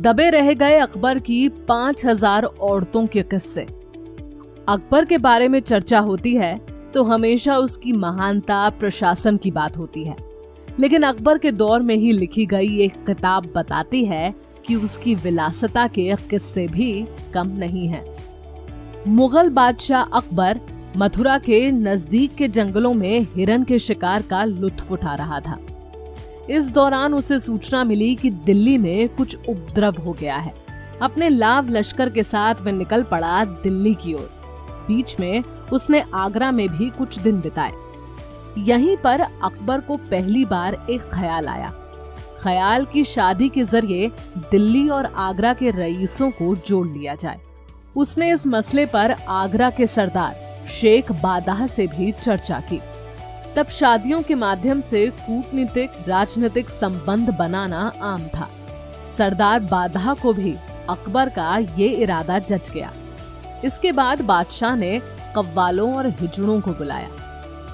दबे रह गए अकबर की 5000 औरतों के किस्से। अकबर के बारे में चर्चा होती है तो हमेशा उसकी महानता, प्रशासन की बात होती है, लेकिन अकबर के दौर में ही लिखी गई एक किताब बताती है कि उसकी विलासिता के किस्से भी कम नहीं हैं। मुगल बादशाह अकबर मथुरा के नजदीक के जंगलों में हिरन के शिकार का लुत्फ उठा रहा था। इस दौरान उसे सूचना मिली कि दिल्ली में कुछ उपद्रव हो गया है। अपने लाव लश्कर के साथ वह निकल पड़ा दिल्ली की ओर। बीच में उसने आगरा में भी कुछ दिन बिताए। यहीं पर अकबर को पहली बार एक ख्याल आया। ख्याल की शादी के जरिए दिल्ली और आगरा के रईसों को जोड़ लिया जाए। उसने इस मसले पर आगरा के सरदार शेख बादशाह से भी चर्चा की। तब शादियों के माध्यम से कूटनीतिक, राजनीतिक संबंध बनाना आम था। सरदार बादशाह को भी अकबर का ये इरादा जच गया। इसके बाद बादशाह ने कव्वालों और हिजड़ों को बुलाया।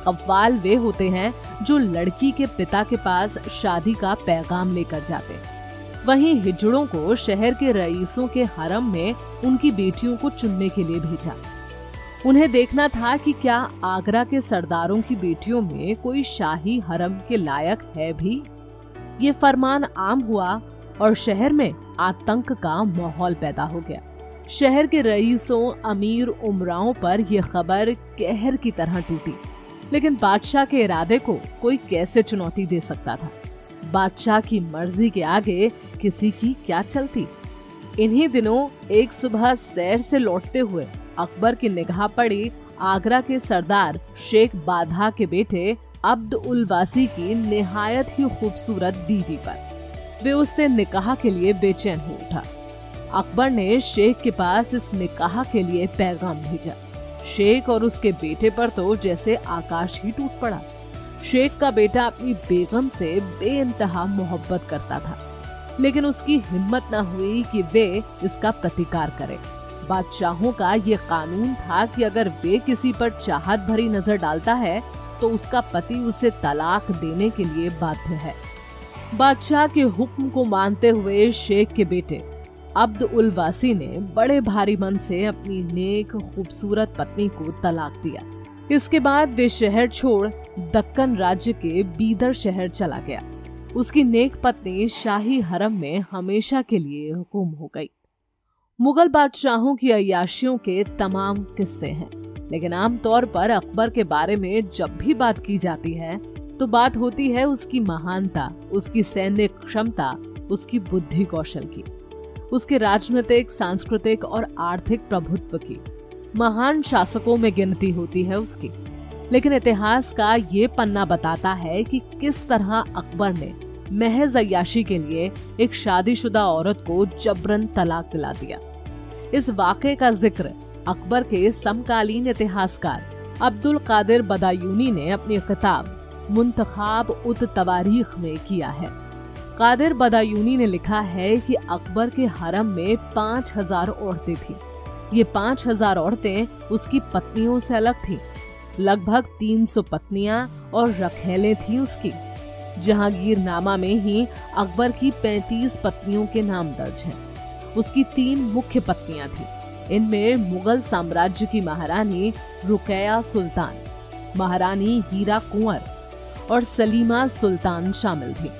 कव्वाल वे होते हैं जो लड़की के पिता के पास शादी का पैगाम लेकर जाते। वहीं हिजड़ों को शहर के रईसों के हरम में उनकी बेटियों को चुनने के लिए भेजा। उन्हें देखना था कि क्या आगरा के सरदारों की बेटियों में कोई शाही हरम के लायक है भी। ये फरमान आम हुआ और शहर में आतंक का माहौल पैदा हो गया। शहर के रईसों, अमीर उमराओं पर यह खबर कहर की तरह टूटी, लेकिन बादशाह के इरादे को कोई कैसे चुनौती दे सकता था। बादशाह की मर्जी के आगे किसी की क्या चलती। इन्हीं दिनों एक सुबह सैर से लौटते हुए अकबर की निगाह पड़ी आगरा के सरदार शेख बादशाह के बेटे अब्द उल वासी की निहायत ही खूबसूरत बीवी पर। वे उससे निकाह के लिए बेचैन हो उठा। अकबर ने शेख के पास इस निकाह के लिए पैगाम भेजा। शेख और उसके बेटे पर तो जैसे आकाश ही टूट पड़ा। शेख का बेटा अपनी बेगम से बेइंतहा मोहब्बत करता था, लेकिन उसकी हिम्मत न हुई कि वे इसका प्रतिकार करे। बादशाहों का ये कानून था कि अगर वे किसी पर चाहत भरी नजर डालता है तो उसका पति उसे तलाक देने के लिए बाध्य है। बादशाह के हुक्म को मानते हुए शेख के बेटे अब्द उल वासी ने बड़े भारी मन से अपनी नेक खूबसूरत पत्नी को तलाक दिया। इसके बाद वे शहर छोड़ दक्कन राज्य के बीदर शहर चला गया। उसकी नेक पत्नी शाही हरम में हमेशा के लिए गुम हो गई। मुगल बादशाहों की अय्याशियों के तमाम किस्से हैं, लेकिन आमतौर पर अकबर के बारे में जब भी बात की जाती है तो बात होती है उसकी महानता, उसकी सैन्य क्षमता, उसकी बुद्धि कौशल की, उसके राजनीतिक, सांस्कृतिक और आर्थिक प्रभुत्व की। महान शासकों में गिनती होती है उसकी। लेकिन इतिहास का ये पन्ना बताता है कि किस तरह अकबर ने महज अय्याशी के लिए एक शादीशुदा औरत को जबरन तलाक दिला दिया। इस वाक़े का जिक्र अकबर के समकालीन इतिहासकार अब्दुल कादिर बदायूनी ने अपनी किताब मुंतखाब उत तवारीख में किया है। कादिर बदायूनी ने लिखा है कि अकबर के हरम में 5000 औरतें थीं। ये 5000 औरतें उसकी पत्नियों से अलग थीं। लगभग 300 पत्नियां और रखेलें थीं उसकी। जहांगीरनामा में ही अकबर की 35 पत्नियों के नाम दर्ज हैं। उसकी 3 मुख्य पत्नियां थीं। इनमें मुगल साम्राज्य की महारानी रुकैया सुल्तान, महारानी हीरा कुंवर और सलीमा सुल्तान शामिल थीं।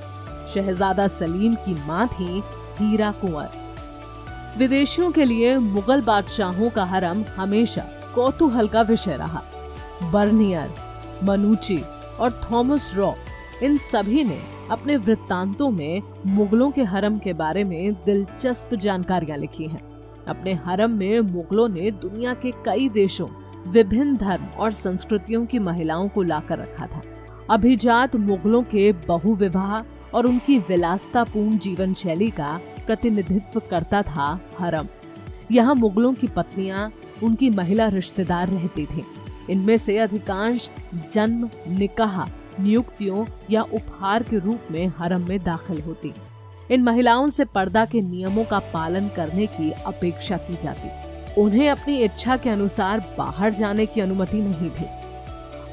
शहजादा सलीम की मां थी हीरा कुंवर। विदेशियों के लिए मुगल बादशाहों का हरम हमेशा कौतूहल का विषय रहा। बर्नियर, मनुची और थॉमस रॉ, इन सभी ने अपने वृत्तांतों में मुगलों के हरम के बारे में दिलचस्प जानकारियां लिखी हैं। अपने हरम में मुगलों ने दुनिया के कई देशों, विभिन्न धर्म और संस्कृतियों की महिलाओं को लाकर रखा था। अभिजात मुगलों के बहुविवाह और उनकी विलासितापूर्ण जीवन शैली का प्रतिनिधित्व करता था हरम। यहाँ मुगलों की पत्नियां उनकी महिला रिश्तेदार रहती थीं। इनमें से अधिकांश जन्म, निकाह, नियुक्तियों या उपहार के रूप में हरम में दाखिल होती। इन महिलाओं से पर्दा के नियमों का पालन करने की अपेक्षा की जाती। उन्हें अपनी इच्छा के अनुसार बाहर जाने की अनुमति नहीं थी।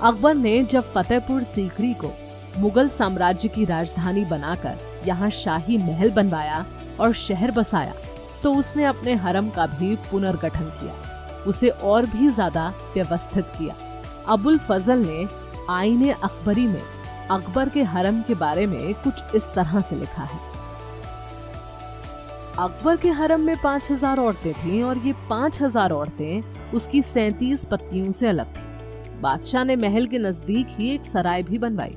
अकबर ने जब फतेहपुर सीकरी को मुगल साम्राज्य की राजधानी बनाकर यहाँ शाही महल बनवाया और शहर बसाया तो उसने अपने हरम का भी पुनर्गठन किया, उसे और भी ज्यादा व्यवस्थित किया। अबुल फजल ने आईने अकबरी में अकबर के हरम के बारे में कुछ इस तरह से लिखा है। अकबर के हरम में 5000 औरतें थीं और ये 5000 औरतें उसकी 37 पत्नियों से अलग थीं। बादशाह ने महल के नजदीक ही एक सराय भी बनवाई।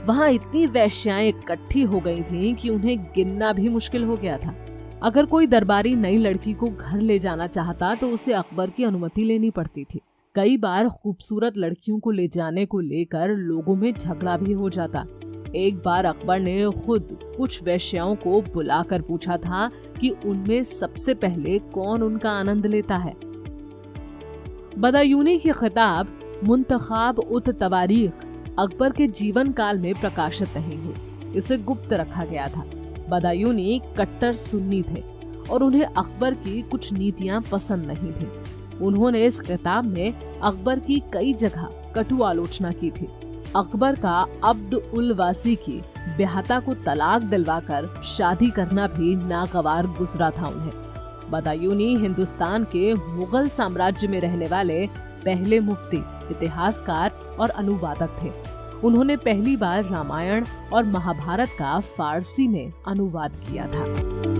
वहां इतनी वेश्याएं इकट्ठी हो गई थीं कि उन्हें गिनना भी मुश्किल हो गया था। अगर कोई दरबारी नई लड़की को घर ले जाना चाहता तो उसे अकबर की अनुमति लेनी पड़ती थी। कई बार खूबसूरत लड़कियों को ले जाने को लेकर लोगों में झगड़ा भी हो जाता। एक बार अकबर ने खुद कुछ वेश्याओं को बुलाकर पूछा था कि उनमें सबसे पहले कौन उनका आनंद लेता है। बदायूनी की किताब मुंतखाब उत तवारीख अकबर के जीवन काल में प्रकाशित नहीं हुई, इसे गुप्त रखा गया था। बदायूनी कट्टर सुन्नी थे और उन्हें अकबर की कुछ नीतियां पसंद नहीं थी। उन्होंने इस किताब में अकबर की कई जगह कटु आलोचना की थी। अकबर का अब्द उल वासी की ब्याहता को तलाक दिलवाकर शादी करना भी नागवार गुजरा था उन्हें। बदायूनी हिंदुस्तान के मुगल साम्राज्य में रहने वाले पहले मुफ्ती, इतिहासकार और अनुवादक थे। उन्होंने पहली बार रामायण और महाभारत का फारसी में अनुवाद किया था।